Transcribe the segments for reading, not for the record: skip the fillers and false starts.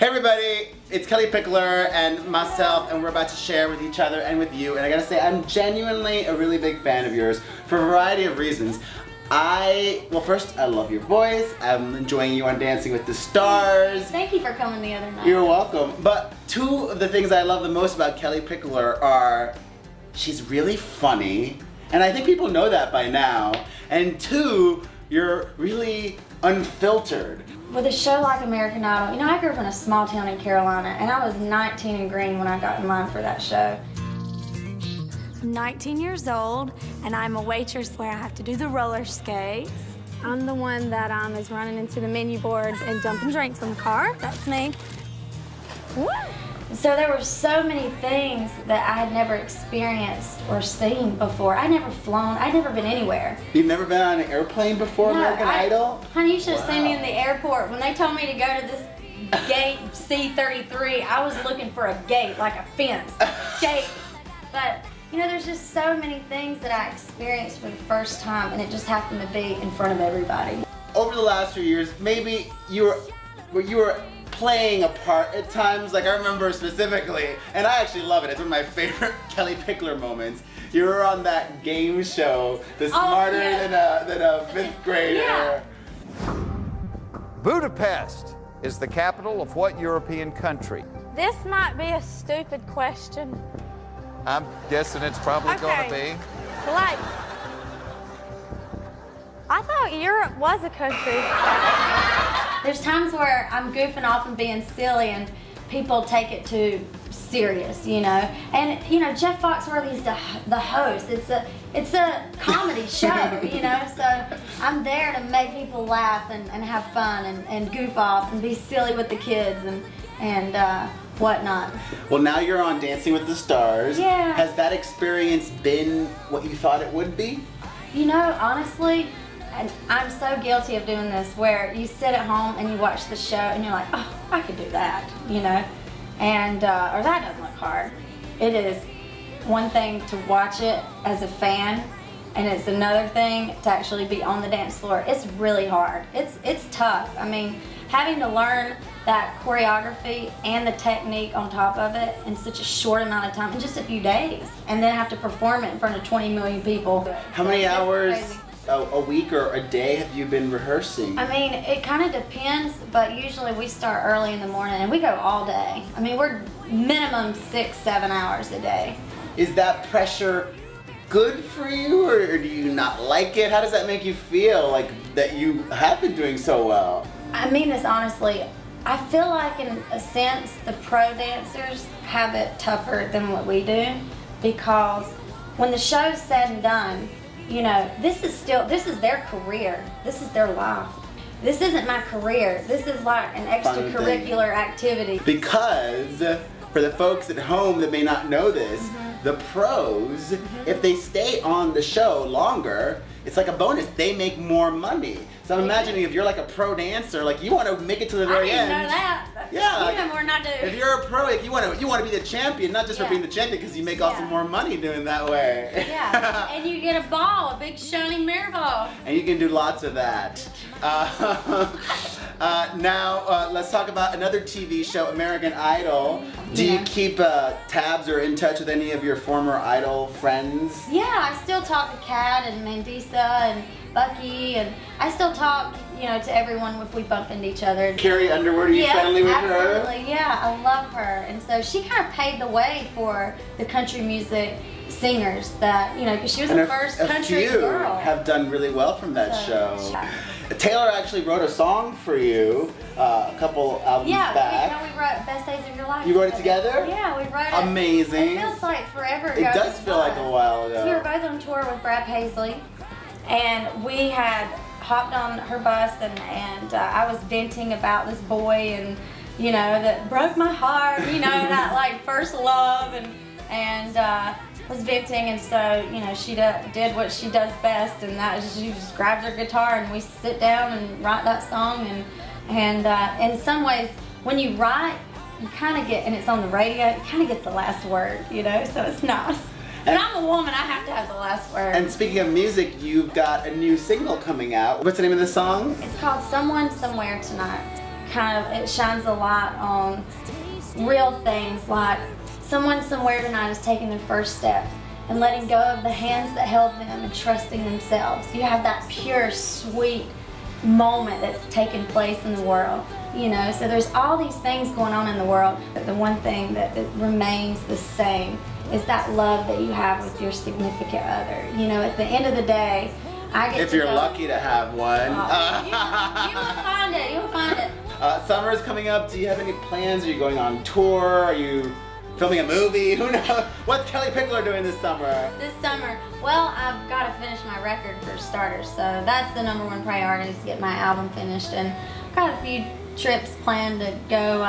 Hey everybody, it's Kellie Pickler and myself, and we're about to share with each other and with you. And I gotta say, I'm genuinely a really big fan of yours for a variety of reasons. Well, first, I love your voice. I'm enjoying you on Dancing with the Stars. Thank you for coming the other night. You're welcome. But two of the things I love the most about Kellie Pickler are she's really funny, and I think people know that by now. And two, you're really unfiltered. With a show like American Idol, you know, I grew up in a small town in Carolina, and I was 19 and green when I got in line for that show. I'm 19 years old, and I'm a waitress where I have to do the roller skates. I'm the one that is running into the menu boards and dumping drinks in the car. That's me. Woo! So there were so many things that I had never experienced or seen before. I'd never flown, I'd never been anywhere. You've never been on an airplane before, American Idol? Honey, you should have seen me in the airport. When they told me to go to this gate C33, I was looking for a gate, like a fence, gate. But, you know, there's just so many things that I experienced for the first time, and it just happened to be in front of everybody. Over the last few years, maybe you were playing a part at times. Like I remember specifically, and I actually love it. It's one of my favorite Kellie Pickler moments. You were on that game show, the Smarter than a fifth grader. Yeah. Budapest is the capital of what European country? This might be a stupid question. I'm guessing it's probably going to be. Like, I thought Europe was a country. There's times where I'm goofing off and being silly, and people take it too serious, you know. And you know, Jeff Foxworthy's the host. It's a comedy show, you know. So I'm there to make people laugh and have fun and goof off and be silly with the kids and whatnot. Well, now you're on Dancing with the Stars. Yeah. Has that experience been what you thought it would be? You know, honestly, and I'm so guilty of doing this, where you sit at home and you watch the show and you're like, oh, I could do that, you know, and or that doesn't look hard. It is one thing to watch it as a fan, and it's another thing to actually be on the dance floor. It's really hard. It's tough. I mean, having to learn that choreography and the technique on top of it in such a short amount of time, in just a few days, and then have to perform it in front of 20 million people. How many hours a week or a day have you been rehearsing? I mean, it kind of depends, but usually we start early in the morning and we go all day. I mean, we're minimum 6-7 hours a day. Is that pressure good for you, or do you not like it? How does that make you feel, like that you have been doing so well? I mean this honestly. I feel like in a sense the pro dancers have it tougher than what we do, because when the show's said and done, you know, this is their career. This is their life. This isn't my career. This is like an extracurricular activity. Because for the folks at home that may not know this, the pros, if they stay on the show longer, it's like a bonus. They make more money. So I'm imagining if you're like a pro dancer, like you want to make it to the very end. I didn't know that. Yeah. You know more than I do. If you're a pro, like you want to be the champion, not just for being the champion, because you make also more money doing that way. Yeah. And you get a ball, a big shiny mirror ball. And you can do lots of that. Now let's talk about another TV show, American Idol. Do you keep tabs or in touch with any of your former Idol friends? Yeah, I still talk to Kat and Mandisa and Bucky, and I still talk, you know, to everyone if we bump into each other. Carrie Underwood, are you friendly with her? Absolutely, yeah, I love her. And so she kind of paved the way for the country music singers that, you know, because she was the first country girl. Have done really well from that show. Taylor actually wrote a song for you a couple albums back. Yeah, we wrote Best Days of Your Life. You wrote it together? Yeah, we wrote it. Amazing. It feels like forever ago. It does feel like a while ago. So we were both on tour with Brad Paisley, and we had hopped on her bus, and I was venting about this boy, and you know, that broke my heart, you know, that like first love, and was venting, and so, you know, she did what she does best, and that is she just grabs her guitar and we sit down and write that song, and in some ways when you write, you kind of get, and it's on the radio, you kind of get the last word, you know, so it's nice. But I'm a woman, I have to have the last word. And speaking of music, you've got a new single coming out. What's the name of the song? It's called Someone Somewhere Tonight. it shines a light on real things, like someone somewhere tonight is taking their first steps and letting go of the hands that held them and trusting themselves. You have that pure, sweet moment that's taking place in the world, you know. So there's all these things going on in the world, but the one thing that remains the same is that love that you have with your significant other. You know, at the end of the day, I get If to you're go, lucky to have one. you will find it. You'll find it. Summer's coming up. Do you have any plans? Are you going on tour? Are you filming a movie? Who knows? What's Kellie Pickler doing this summer? This summer, well, I've got to finish my record for starters, so that's the #1 priority, is to get my album finished. And I've got a few trips planned to go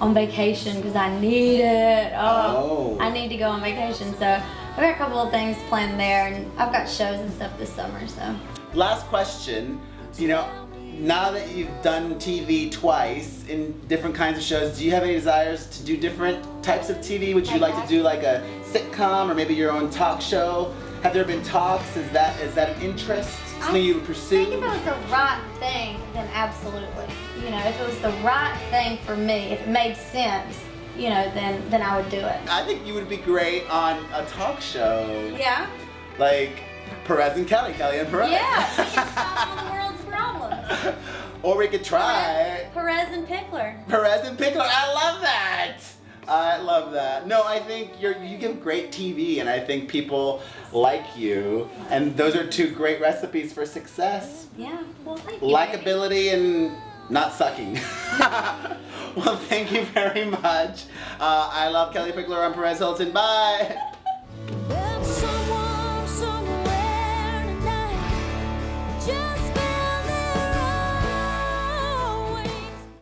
on vacation because I need it. Oh. I need to go on vacation, so I've got a couple of things planned there, and I've got shows and stuff this summer. So Last question. You know, now that you've done TV twice in different kinds of shows, do you have any desires to do different types of TV? Would you like to do like a sitcom or maybe your own talk show? Have there been talks? Is that an interest? Something you would I pursue? think if it was the right thing, then absolutely. You know, if it was the right thing for me, if it made sense, you know, then I would do it. I think you would be great on a talk show. Yeah? Like Perez and Kellie and Perez. Yeah, we can solve all the world's problems. Or we could try Perez and Pickler. Perez and Pickler. I love that. I love that. No, I think you give great TV, and I think people like you. And those are 2 great recipes for success. Yeah, well, thank you. Likability and not sucking. Well, thank you very much. I love Kellie Pickler. I'm Perez Hilton. Bye.